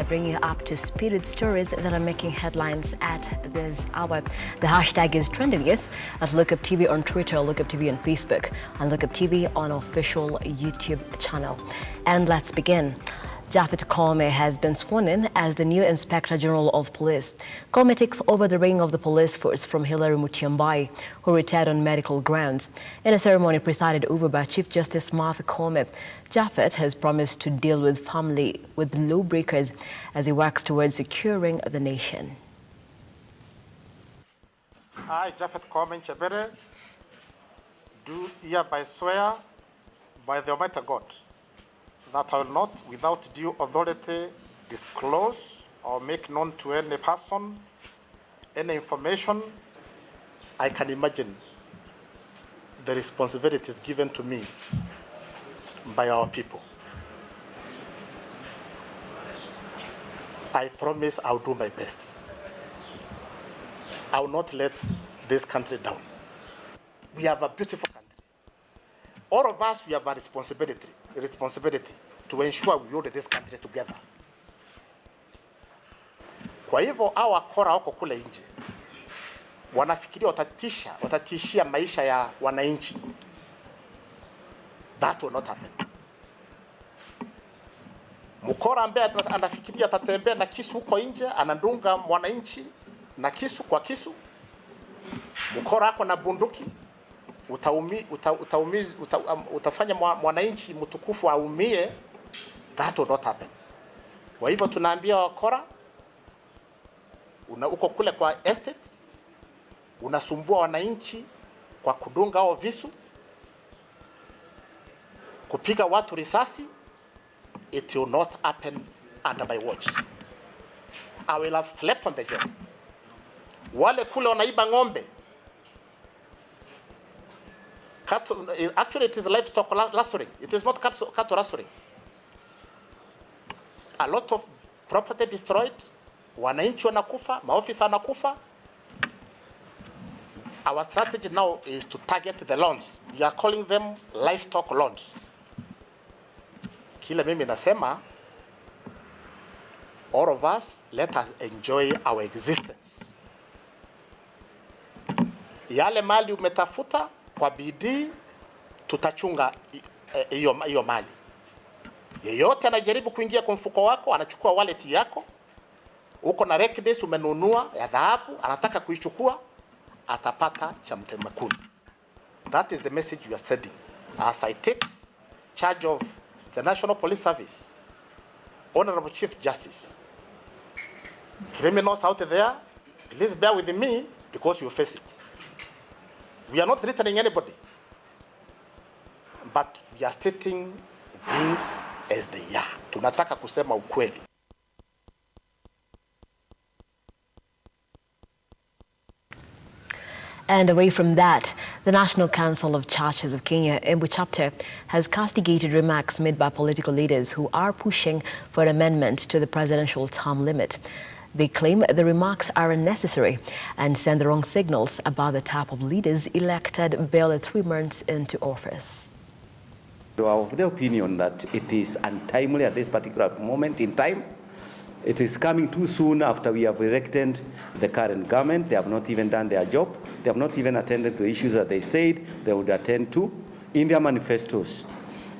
to bring you up to speed with stories that are making headlines at this hour. The hashtag is trending, yes, at Lookuptv on Twitter, Lookuptv on Facebook, and Lookuptv on official YouTube channel. And let's begin. Japhet Koome has been sworn in as the new Inspector General of Police. Koome takes over the reins of the police force from Hilary Mutyambai, who retired on medical grounds. In a ceremony presided over by Chief Justice Martha Koome, Japhet has promised to deal with lawbreakers as he works towards securing the nation. I, Japhet Koome Nchebere, do hereby swear by the Almighty God that I will not, without due authority, disclose or make known to any person any information I can imagine the responsibilities given to me by our people. I promise I'll do my best. I will not let this country down. We have a beautiful country. All of us, we have a responsibility to ensure we hold this country together. Kwa hivyo hawa wakora wako kule nje wanafikiria watatishia maisha ya wananchi. That will not happen. Mkora ambaye anafikiria atatembea na kisu huko nje, anandunga mwananchi na kisu kwa kisu. Mkora ako na bunduki, utafanya mwananchi mtukufu aumie. That will not happen. Kwa hivyo tunaambia wakora, uko kule kwa estate, unasumbua wananchi kwa kudunga hao visu, kupiga watu risasi. It will not happen under my watch. I will have slept on the job. Wale kule wanaiba ng'ombe, actually it is livestock rustling. It is not cattle rustling. A lot of property destroyed. Wananchi wanakufa, maofisa wanakufa. Our strategy now is to target the loans. We are calling them livestock loans. Kila mimi nasema, all of us, let us enjoy our existence. Yale mali umetafuta kwa bidii, tutachunga hiyo mali. Yeyote anajaribu kuingia kwa mfuko wako, anachukua wallet yako, uko na records umenunua ya dhahabu, anataka kuichukua, atapata cha mtema kuni. That is the message we are sending. As I take charge of the National Police Service, Honorable Chief Justice, criminals out there, please bear with me because you face it. We are not threatening anybody, but we are stating things as they are. Tunataka kusema ukweli. And away from that, the National Council of Churches of Kenya, Embu chapter, has castigated remarks made by political leaders who are pushing for an amendment to the presidential term limit. They claim the remarks are unnecessary and send the wrong signals about the type of leaders elected barely 3 months into office. We are of the opinion that it is untimely at this particular moment in time. It is coming too soon after we have elected the current government. They have not even done their job. They have not even attended to the issues that they said they would attend to in their manifestos.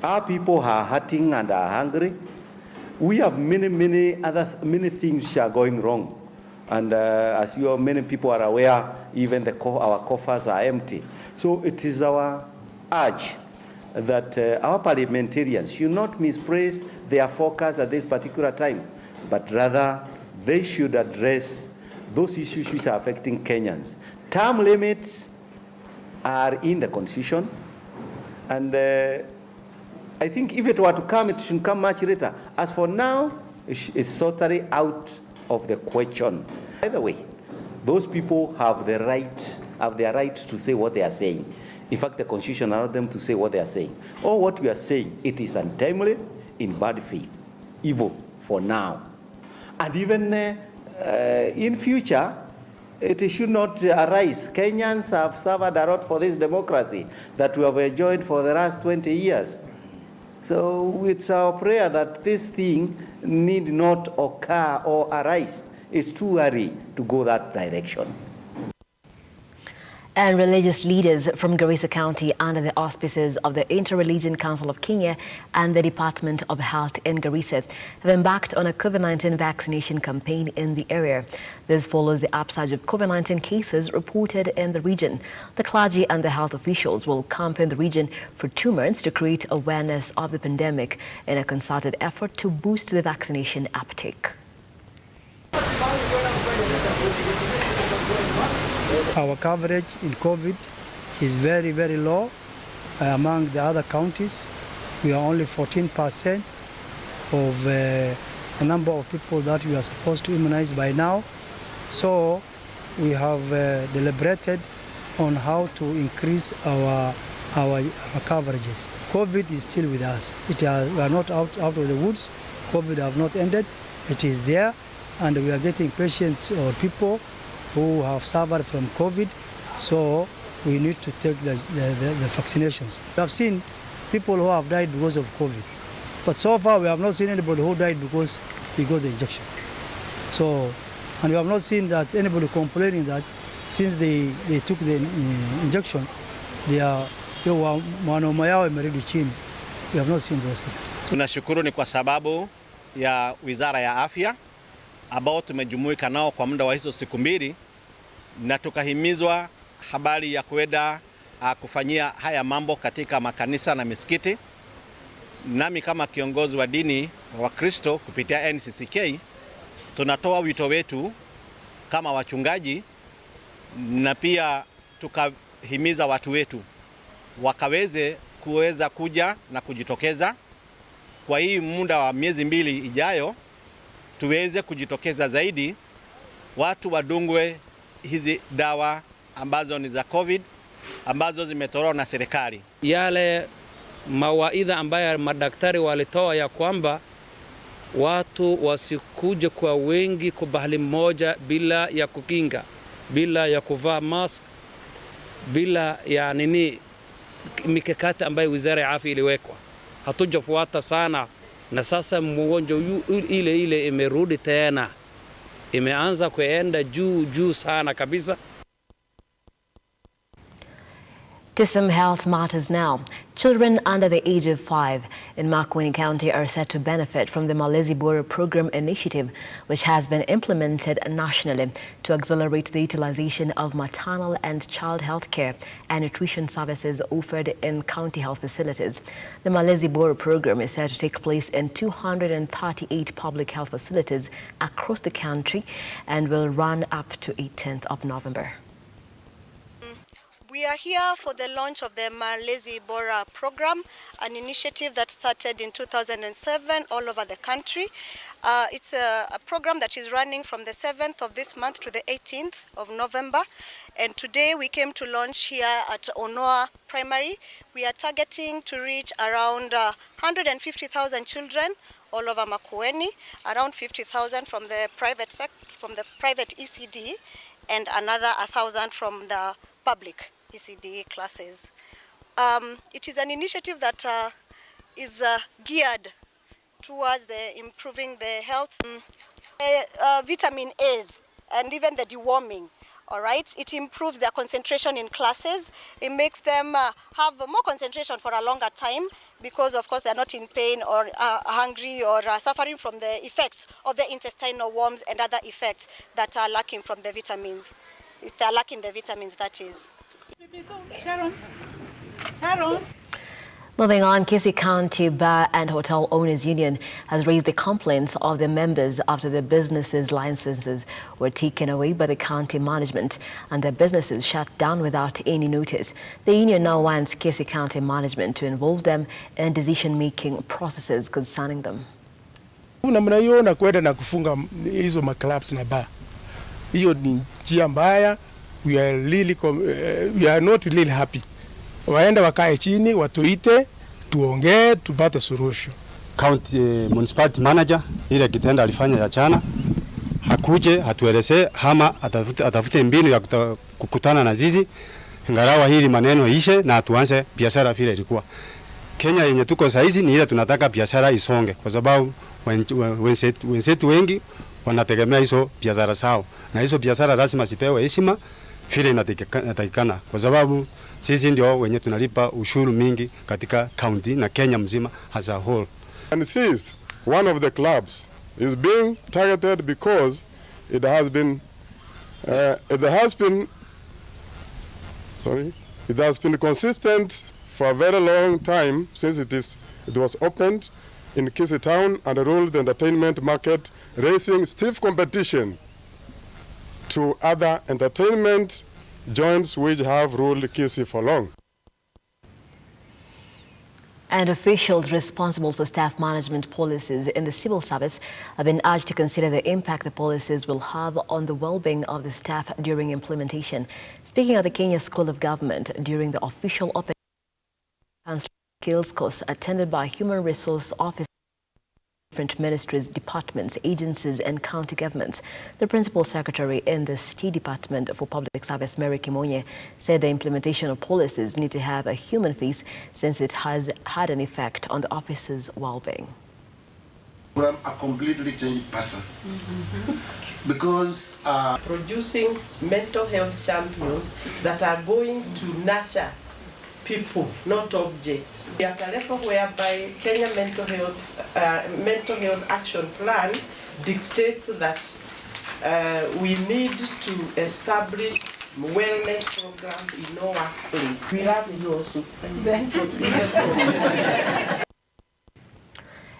Our people are hurting and are hungry. We have many things which are going wrong. And as many people are aware, even our coffers are empty. So it is our urge that our parliamentarians should not mispraise their focus at this particular time, but rather they should address those issues which are affecting Kenyans. Term limits are in the Constitution, and I think if it were to come, it should come much later. As for now, it's totally out of the question. By the way, those people have their right to say what they are saying. In fact, the Constitution allows them to say what they are saying. Or what we are saying, it is untimely, in bad faith, evil for now. And even in future, it should not arise. Kenyans have suffered a lot for this democracy that we have enjoyed for the last 20 years. So it's our prayer that this thing need not occur or arise. It's too early to go that direction. And religious leaders from Garissa County, under the auspices of the Inter-Religion Council of Kenya and the Department of Health in Garissa, have embarked on a COVID-19 vaccination campaign in the area. This follows the upsurge of COVID-19 cases reported in the region. The clergy and the health officials will camp in the region for 2 months to create awareness of the pandemic in a concerted effort to boost the vaccination uptake. Our coverage in COVID is very, very low among the other counties. We are only 14% of the number of people that we are supposed to immunize by now. So we have deliberated on how to increase our coverages. COVID is still with us. We are not out of the woods. COVID have not ended. It is there, and we are getting patients or people who have suffered from COVID, so we need to take the vaccinations. We have seen people who have died because of COVID, but so far we have not seen anybody who died because he got the injection. So, and we have not seen that anybody complaining that since they took the injection, manoma yao imerudi chini. We have not seen those things. Tunashukuru ni kwa sababu ya Wizara ya Afya ambao tumejumuika nao kwa muda wa hizo siku mbili, na tukahimizwa habari ya kwenda kufanyia haya mambo katika makanisa na misikiti. Nami kama kiongozi wa dini wa Kristo kupitia NCCK tunatoa wito wetu kama wachungaji, na pia tukahimiza watu wetu kuweza kuja na kujitokeza kwa hii muda wa miezi 2 ijayo. Tuweze kujitokeza zaidi, watu wadungwe hizi dawa ambazo ni za COVID ambazo zimetolewa na serikali. Yale mawaidha ambayo madaktari walitoa ya kwamba watu wasikuje kwa wengi kwa bahali moja bila ya kukinga, bila ya kuvaa mask, bila ya mikakati ambayo Wizara ya Afya iliwekwa. Hatujafuata sana. Na sasa mgonjwa ile imerudi tena, imeanza kuenda juu sana kabisa. To some health matters now. Children under the age of 5 in Makueni County are set to benefit from the Malezi Bora Program initiative, which has been implemented nationally to accelerate the utilization of maternal and child health care and nutrition services offered in county health facilities. The Malezi Bora Program is set to take place in 238 public health facilities across the country and will run up to 18th of November. We are here for the launch of the Malezi Bora program, an initiative that started in 2007 all over the country. It's a program that is running from the 7th of this month to the 18th of November. And today we came to launch here at Onoa Primary. We are targeting to reach around 150,000 children all over Makueni, around 50,000 from the private ECD, and another 1,000 from the public ECD classes. It is an initiative that is geared towards improving the health, vitamin A's, and even the deworming. All right, it improves their concentration in classes. It makes them have more concentration for a longer time because, of course, they're not in pain or hungry or suffering from the effects of the intestinal worms and other effects that are lacking from the vitamins. If they're lacking the vitamins, that is. Sharon. Moving on, Kisii County Bar and Hotel Owners Union has raised the complaints of their members after their businesses' licenses were taken away by the county management and their businesses shut down without any notice. The union now wants Kisii County management to involve them in decision-making processes concerning them. Namna hiyo na kwenda na kufunga hizo maclubs na bar. Hiyo ni njia mbaya. We are not really happy. Waenda wakae chini, watuite, tuongee, tupate suluhisho. County municipality manager ile kitenda alifanya ya jana, hakuje hatuelezee ama atafute mbinu ya kukutana na zizi ngarawa hili maneno ishe na tuanze biashara vile ilikuwa. Kenya yenye tuko saizi ni ile tunataka biashara isonge, kwa sababu wenzetu wengi wanategemea hizo biashara zao, na hizo biashara lazima zipewe heshima vile inatakikana, kwa sababu sisi ndio wenye tunalipa ushuru mingi katika county na Kenya mzima as a whole. And since one of the clubs is being targeted because it has been consistent for a very long time since it was opened in Kisii Town and ruled the entertainment market, raising stiff competition to other entertainment joints which have ruled Kisii for long. And officials responsible for staff management policies in the civil service have been urged to consider the impact the policies will have on the well-being of the staff during implementation. Speaking at the Kenya School of Government during the official opening skills course attended by human resource officers, different ministries, departments, agencies and county governments. The Principal Secretary in the State Department for Public Service, Mary Kimonye, said the implementation of policies need to have a human face since it has had an effect on the officers' well-being. I'm a completely changed person because producing mental health champions that are going to nurture people, not objects. We are at a level whereby Kenya Mental Health Action Plan dictates that we need to establish wellness programs in our workplace. We love you also. Thank you.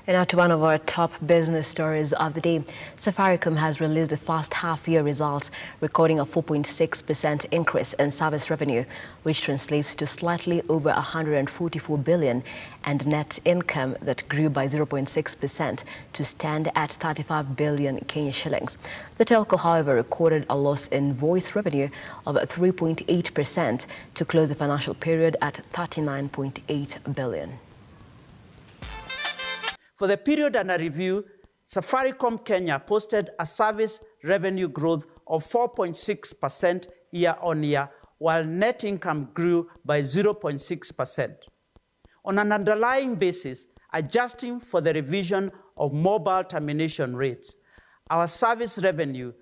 And now to one of our top business stories of the day. Safaricom has released the first half-year results, recording a 4.6% increase in service revenue, which translates to slightly over 144 billion, and net income that grew by 0.6% to stand at 35 billion Kenya shillings. The telco, however, recorded a loss in voice revenue of 3.8% to close the financial period at 39.8 billion. For the period under review, Safaricom Kenya posted a service revenue growth of 4.6% year-on-year, while net income grew by 0.6%. On an underlying basis, adjusting for the revision of mobile termination rates, our service revenue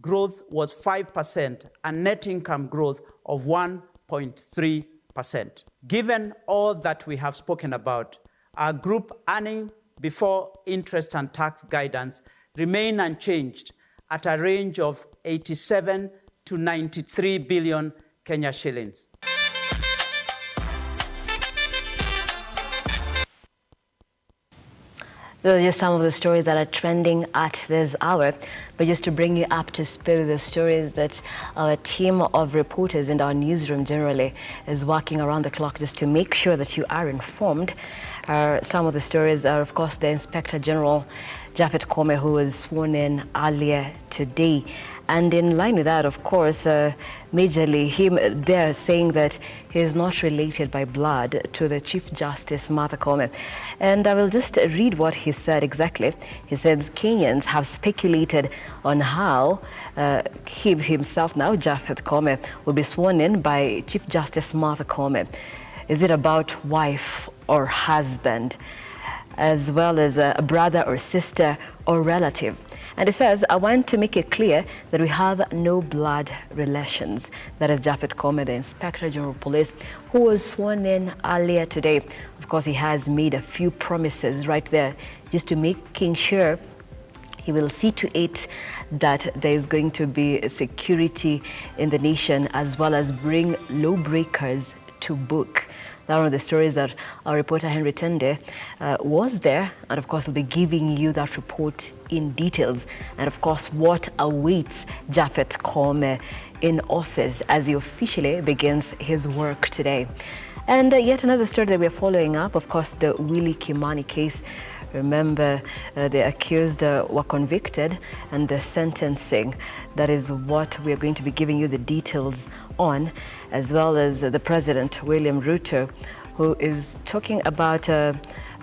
growth was 5% and net income growth of 1.3%. Given all that we have spoken about, our group earning before interest and tax guidance remain unchanged at a range of 87 to 93 billion Kenya shillings. Those are just some of the stories that are trending at this hour. But just to bring you up to speed with the stories that our team of reporters in our newsroom generally is working around the clock just to make sure that you are informed. Some of the stories are, of course, the Inspector General, Japhet Koome, who was sworn in earlier today. And in line with that, of course, majorly him there saying that he is not related by blood to the Chief Justice Martha Koome. And I will just read what he said exactly. He says Kenyans have speculated on how he himself now, Japhet Koome, will be sworn in by Chief Justice Martha Koome. Is it about wife or husband, as well as a brother or sister or relative? And it says, I want to make it clear that we have no blood relations. That is Japhet Koome, the Inspector General of Police, who was sworn in earlier today. Of course, he has made a few promises right there, just to making sure he will see to it that there is going to be security in the nation, as well as bring lawbreakers to book. That one of the stories that our reporter Henry Tende was there, and of course we'll be giving you that report in details, and of course what awaits Japhet Koome in office as he officially begins his work today. And yet another story that we're following up, of course, the Willie Kimani case. Remember, the accused were convicted, and the sentencing, that is what we are going to be giving you the details on, as well as the President, William Ruto, who is talking about, of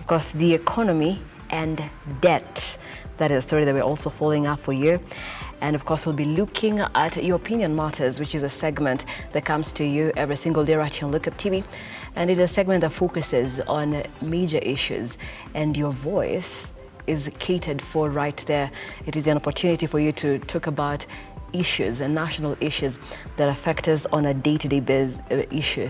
course, the economy and debt. That is a story that we're also following up for you. And of course, we'll be looking at Your Opinion Matters, which is a segment that comes to you every single day right here on Lookup TV. And it is a segment that focuses on major issues, and your voice is catered for right there. It is an opportunity for you to talk about issues and national issues that affect us on a day-to-day issue.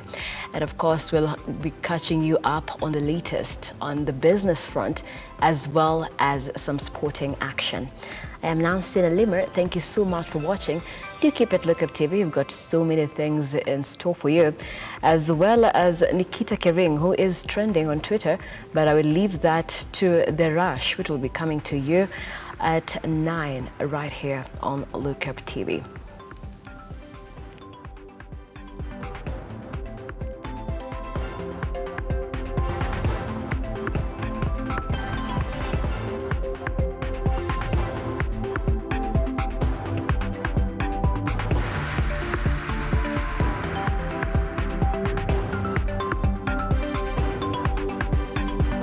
And of course, we'll be catching you up on the latest on the business front, as well as some sporting action. I am Nancy Nelima. Thank you so much for watching. Do keep it Lookup TV. We've got so many things in store for you, as well as Nikita Kering, who is trending on Twitter, but I will leave that to The Rush, which will be coming to you at 9 right here on Lookup TV.